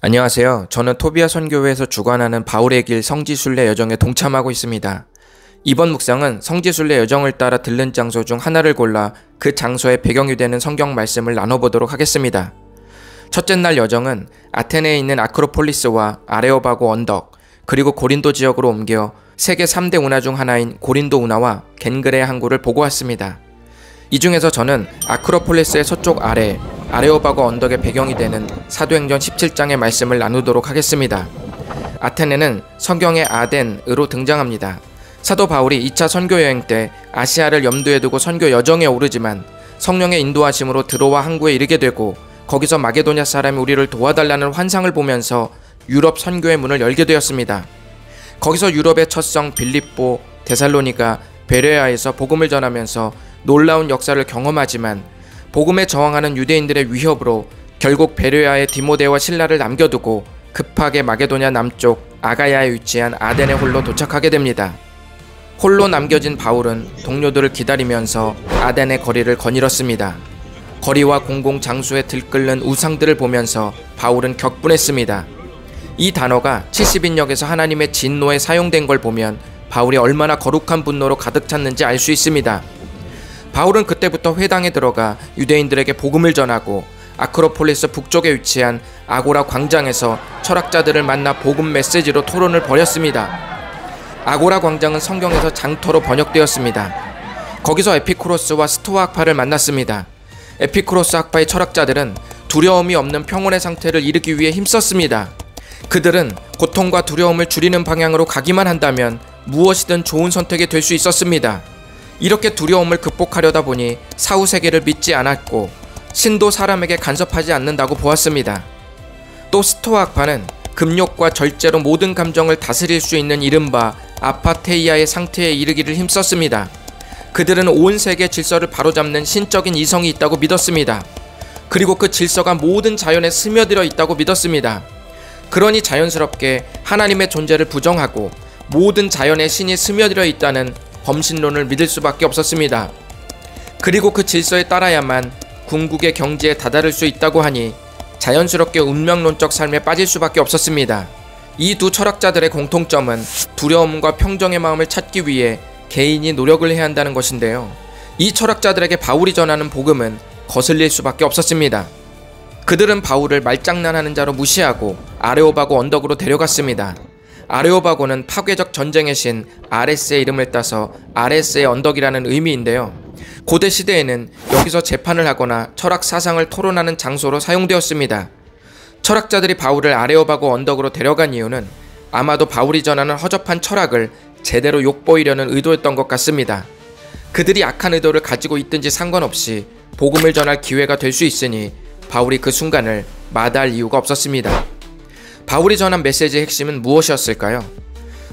안녕하세요. 저는 토비아 선교회에서 주관하는 바울의 길 성지순례 여정에 동참하고 있습니다. 이번 묵상은 성지순례 여정을 따라 들른 장소 중 하나를 골라 그 장소의 배경이 되는 성경 말씀을 나눠보도록 하겠습니다. 첫째 날 여정은 아테네에 있는 아크로폴리스와 아레오바고 언덕, 그리고 고린도 지역으로 옮겨 세계 3대 운하 중 하나인 고린도 운하와 겐그레 항구를 보고 왔습니다. 이 중에서 저는 아크로폴리스의 서쪽 아래 아레오바고 언덕의 배경이 되는 사도행전 17장의 말씀을 나누도록 하겠습니다. 아테네는 성경의 아덴으로 등장합니다. 사도 바울이 2차 선교여행 때 아시아를 염두에 두고 선교 여정에 오르지만 성령의 인도하심으로 드로아 항구에 이르게 되고 거기서 마게도냐 사람이 우리를 도와달라는 환상을 보면서 유럽 선교의 문을 열게 되었습니다. 거기서 유럽의 첫 성 빌립보, 데살로니가, 베레아에서 복음을 전하면서 놀라운 역사를 경험하지만 복음에 저항하는 유대인들의 위협으로 결국 베레아의 디모데와 실라를 남겨두고 급하게 마게도냐 남쪽 아가야에 위치한 아덴에 홀로 도착하게 됩니다. 홀로 남겨진 바울은 동료들을 기다리면서 아덴의 거리를 거닐었습니다. 거리와 공공장소에 들끓는 우상들을 보면서 바울은 격분했습니다. 이 단어가 70인역에서 하나님의 진노에 사용된 걸 보면 바울이 얼마나 거룩한 분노로 가득 찼는지 알 수 있습니다. 바울은 그때부터 회당에 들어가 유대인들에게 복음을 전하고 아크로폴리스 북쪽에 위치한 아고라 광장에서 철학자들을 만나 복음 메시지로 토론을 벌였습니다. 아고라 광장은 성경에서 장터로 번역되었습니다. 거기서 에피쿠로스와 스토아 학파를 만났습니다. 에피쿠로스 학파의 철학자들은 두려움이 없는 평온의 상태를 이루기 위해 힘썼습니다. 그들은 고통과 두려움을 줄이는 방향으로 가기만 한다면 무엇이든 좋은 선택이 될 수 있었습니다. 이렇게 두려움을 극복하려다 보니 사후세계를 믿지 않았고 신도 사람에게 간섭하지 않는다고 보았습니다. 또 스토아 학파는 금욕과 절제로 모든 감정을 다스릴 수 있는 이른바 아파테이아의 상태에 이르기를 힘썼습니다. 그들은 온 세계 질서를 바로잡는 신적인 이성이 있다고 믿었습니다. 그리고 그 질서가 모든 자연에 스며들어 있다고 믿었습니다. 그러니 자연스럽게 하나님의 존재를 부정하고 모든 자연에 신이 스며들어 있다는 범신론을 믿을 수밖에 없었습니다. 그리고 그 질서에 따라야만 궁극의 경지에 다다를 수 있다고 하니 자연스럽게 운명론적 삶에 빠질 수밖에 없었습니다. 이 두 철학자들의 공통점은 두려움과 평정의 마음을 찾기 위해 개인이 노력을 해야 한다는 것인데요. 이 철학자들에게 바울이 전하는 복음은 거슬릴 수밖에 없었습니다. 그들은 바울을 말장난하는 자로 무시하고 아레오바고 언덕으로 데려갔습니다. 아레오바고는 파괴적 전쟁의 신 아레스의 이름을 따서 아레스의 언덕이라는 의미인데요. 고대 시대에는 여기서 재판을 하거나 철학 사상을 토론하는 장소로 사용되었습니다. 철학자들이 바울을 아레오바고 언덕으로 데려간 이유는 아마도 바울이 전하는 허접한 철학을 제대로 욕보이려는 의도였던 것 같습니다. 그들이 악한 의도를 가지고 있든지 상관없이 복음을 전할 기회가 될 수 있으니 바울이 그 순간을 마다할 이유가 없었습니다. 바울이 전한 메시지의 핵심은 무엇이었을까요?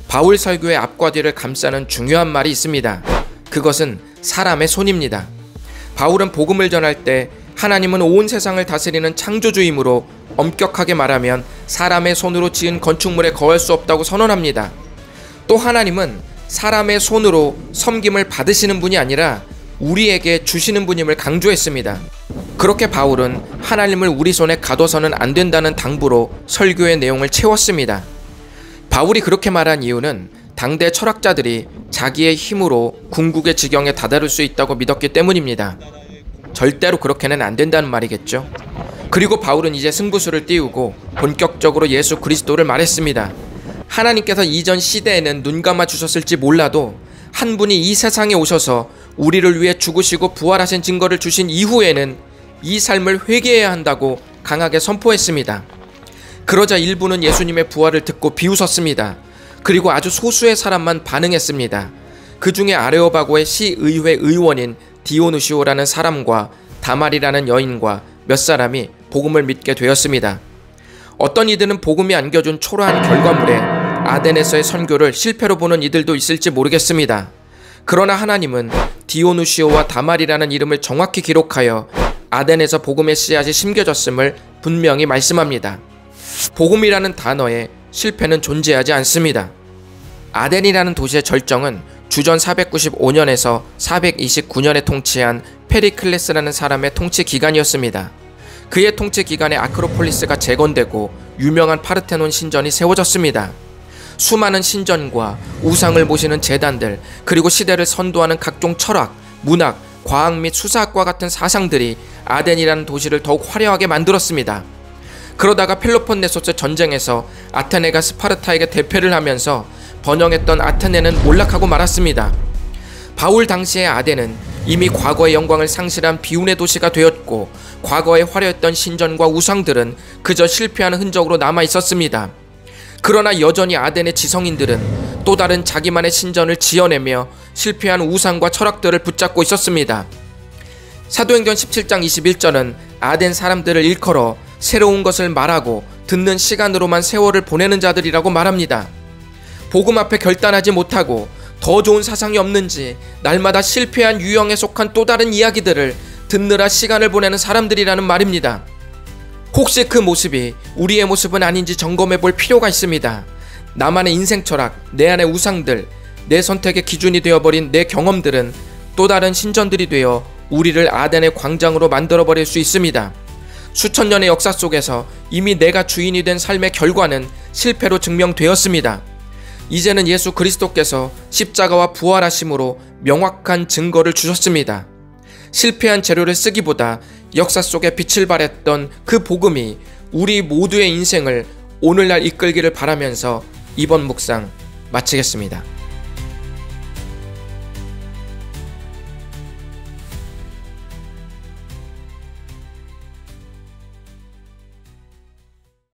바울 설교의 앞과 뒤를 감싸는 중요한 말이 있습니다. 그것은 사람의 손입니다. 바울은 복음을 전할 때 하나님은 온 세상을 다스리는 창조주이므로 엄격하게 말하면 사람의 손으로 지은 건축물에 거할 수 없다고 선언합니다. 또 하나님은 사람의 손으로 섬김을 받으시는 분이 아니라 우리에게 주시는 분임을 강조했습니다. 그렇게 바울은 하나님을 우리 손에 가둬서는 안 된다는 당부로 설교의 내용을 채웠습니다. 바울이 그렇게 말한 이유는 당대 철학자들이 자기의 힘으로 궁극의 지경에 다다를 수 있다고 믿었기 때문입니다. 절대로 그렇게는 안 된다는 말이겠죠. 그리고 바울은 이제 승부수를 띄우고 본격적으로 예수 그리스도를 말했습니다. 하나님께서 이전 시대에는 눈 감아 주셨을지 몰라도 한 분이 이 세상에 오셔서 우리를 위해 죽으시고 부활하신 증거를 주신 이후에는 이 삶을 회개해야 한다고 강하게 선포했습니다. 그러자 일부는 예수님의 부활을 듣고 비웃었습니다. 그리고 아주 소수의 사람만 반응했습니다. 그 중에 아레오바고의 시의회 의원인 디오누시오라는 사람과 다말이라는 여인과 몇 사람이 복음을 믿게 되었습니다. 어떤 이들은 복음이 안겨준 초라한 결과물에 아덴에서의 선교를 실패로 보는 이들도 있을지 모르겠습니다. 그러나 하나님은 디오누시오와 다말이라는 이름을 정확히 기록하여 아덴에서 복음의 씨앗이 심겨졌음을 분명히 말씀합니다. 복음이라는 단어에 실패는 존재하지 않습니다. 아덴이라는 도시의 절정은 주전 495년에서 429년에 통치한 페리클레스라는 사람의 통치 기간이었습니다. 그의 통치 기간에 아크로폴리스가 재건되고 유명한 파르테논 신전이 세워졌습니다. 수많은 신전과 우상을 모시는 제단들, 그리고 시대를 선도하는 각종 철학, 문학, 과학 및 수사학과 같은 사상들이 아덴이라는 도시를 더욱 화려하게 만들었습니다. 그러다가 펠로폰네소스 전쟁에서 아테네가 스파르타에게 대패를 하면서 번영했던 아테네는 몰락하고 말았습니다. 바울 당시의 아덴은 이미 과거의 영광을 상실한 비운의 도시가 되었고, 과거에 화려했던 신전과 우상들은 그저 실패하는 흔적으로 남아 있었습니다. 그러나 여전히 아덴의 지성인들은 또 다른 자기만의 신전을 지어내며 실패한 우상과 철학들을 붙잡고 있었습니다. 사도행전 17장 21절은 아덴 사람들을 일컬어 새로운 것을 말하고 듣는 시간으로만 세월을 보내는 자들이라고 말합니다. 복음 앞에 결단하지 못하고 더 좋은 사상이 없는지 날마다 실패한 유형에 속한 또 다른 이야기들을 듣느라 시간을 보내는 사람들이라는 말입니다. 혹시 그 모습이 우리의 모습은 아닌지 점검해 볼 필요가 있습니다. 나만의 인생 철학, 내 안의 우상들, 내 선택의 기준이 되어버린 내 경험들은 또 다른 신전들이 되어 우리를 아덴의 광장으로 만들어버릴 수 있습니다. 수천 년의 역사 속에서 이미 내가 주인이 된 삶의 결과는 실패로 증명되었습니다. 이제는 예수 그리스도께서 십자가와 부활하심으로 명확한 증거를 주셨습니다. 실패한 재료를 쓰기보다 역사 속에 빛을 발했던 그 복음이 우리 모두의 인생을 오늘날 이끌기를 바라면서 이번 묵상 마치겠습니다.